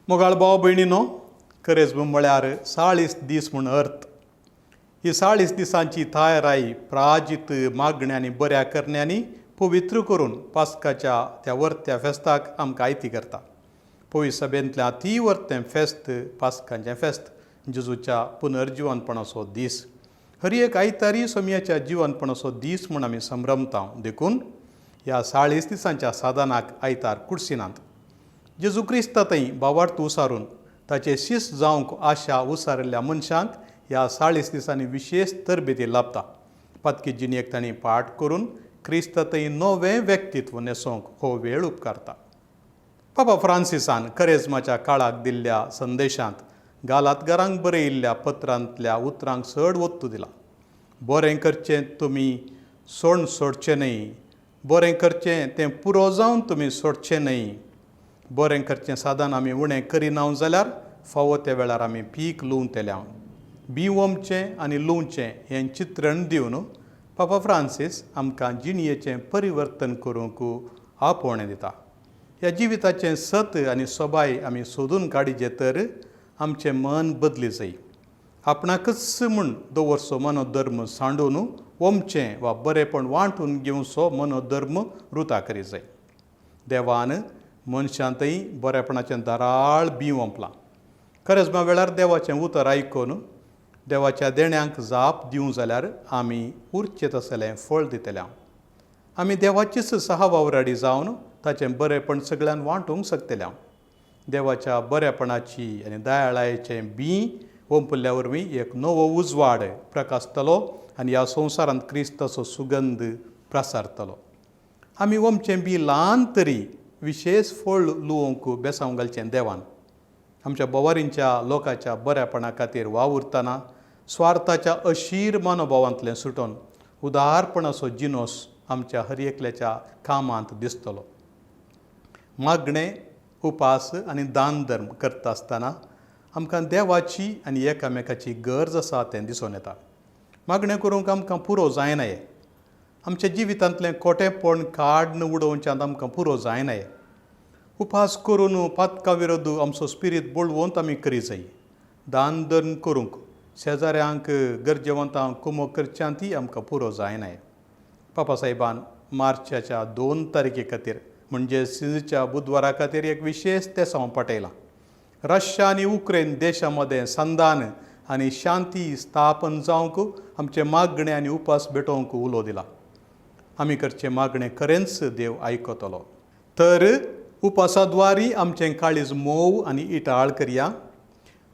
मोगाळ भाव भयणीनो, करेजम म्हळ्यार 40 दीस म्हूण अर्थ. ही 40 दिसांची थायराई प्राजीत मागण्यांनी बऱ्या करण्यांनी पवित्र करून पास्काच्या त्या वर्त्या फेस्ताक आमकां आयती करता. पवित्र सभेंतल्या ती वर्तें फेस्त पास्काचें फेस्त, जेजूच्या पुनर्जिवनपणाचो दीस. हर एक आयतारी सोमयाच्या जिवनपणाचो दीस म्हूण आमी संभ्रमता. देखून ह्या 40 दिसांच्या साधनाक आयतार कुडसिनात. जेजू क्रिस्तांतय भावार्थ उसारून ताचे शिश्य जावंक आशा उसारिल्ल्या मनशांक ह्या 40 दिसांनी विशेष तरबेती लाभता. पातकी जिणेक तांणी पाठ करून क्रिस्तांतय नवें व्यक्तित्व नेसोवंक हो वेळ उपकारता. पापा फ्रांसिसान करेजमाच्या काळाक दिल्ल्या संदेशांत गालातकारांक बरयिल्ल्या पत्रांतल्या उतरांक चड वत्तू दिला. बरें करचें तुमी सोडचें न्हय, बरें करचें तें पुरो जावन तुमी सोडचें न्हय. बरें करचें साधन आमी उणें करिना जाल्यार फावो त्या वेळार आमी पीक लुंवतल्या. बिवमचें आनी लुंवचें हें चित्रण दिवन पापा फ्रांसीस आमकां जिणयेचें परिवर्तन करूंक आपोवणें दिता. ह्या जिविताचें सत आनी सोबाय आमी सोदून काडिचे तर आमचें मन बदली जाय. आपणाकच म्हूण दवरचो मनोधर्म सांडून वमचें वा बरेपण वांटून घेवचो मनोधर्म रुता करी जाय. देवान मनशांतय बरेपणाचें दाराळ बीं ओंपलां. करेजमा वेळार देवाचें उतर आयकून देवाच्या देण्यांक जाप दिवं जाल्यार आमी उरचें तसलें फळ दितल्या. आमी देवाचीच सहवावराडी जावन ताचें बरेपण सगळ्यान वांटूंक शकतल्या. देवाच्या बरेपणाची आनी दयाळायेचें बीं ओंपल्या वरवीं एक नवो उजवाड प्रकाशतलो आनी ह्या संवसारांत क्रिस्ताचो सुगंध प्रसारतलो. आमी ओमचें बी ल्हान तरी विशेष फळ लुवंक बेसांव घालचें देवान. आमच्या बोवारींच्या लोकांच्या बऱ्यापणा खातीर वावुरतना स्वार्थाच्या अशीर मनोभावांतलें सुटोवन उदारपणाचो जिनोस आमच्या हर एकल्याच्या कामांत दिसतलो. मागणें, उपास आनी दान धर्म करता आसतना आमकां देवाची आनी एकामेकाची गरज आसा तें दिसून येता. मागणें करूंक आमकां पुरो जायनाये. आमच्या जिवितांतलें खोटेपण काडून उडोवच्यांत आमकां पुरो जायनाये. उपास करून पातका विरोध आमचो स्पिरीट बोळवंत आमी करी जाय. दान धर्म करूंक शेजाऱ्यांक गरजेवंतांक कुमक करच्यांतय आमकां पुरो जायनाये. पापा सायबान मार्चाच्या 2 तारखे खातीर म्हणजे सिजच्या बुधवारा खातीर एक विशेष तेसांव पटयलां. रशिया आनी उक्रेन देशा मदें संधान आनी शांती स्थापन जावंक आमचे मागणे आनी उपास भेटोवंक उलो दिला. आमी करचें मागणें खरेंच देव आयकतलो. तर उपासाद्वारी आमचें काळीज मोव आनी इटाळ करया.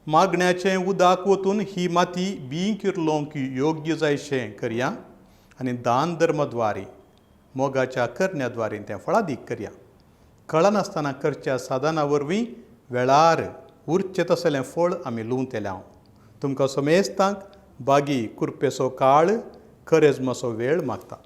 मागण्याचें उदाक वतून ही माती बीं किर्लोवंक योग्य जायशें करया. आनी दान धर्मद्वारी मोगाच्या करण्याद्वारी तें फळादीक करया. कळनासतना करच्या साधना वरवीं वेळार उरचें तसलें फळ आमी लुंवतल्या. तुमकां सोमेस्तांक बागी कुरपेचो काळ करेजमाचो वेळ मागता.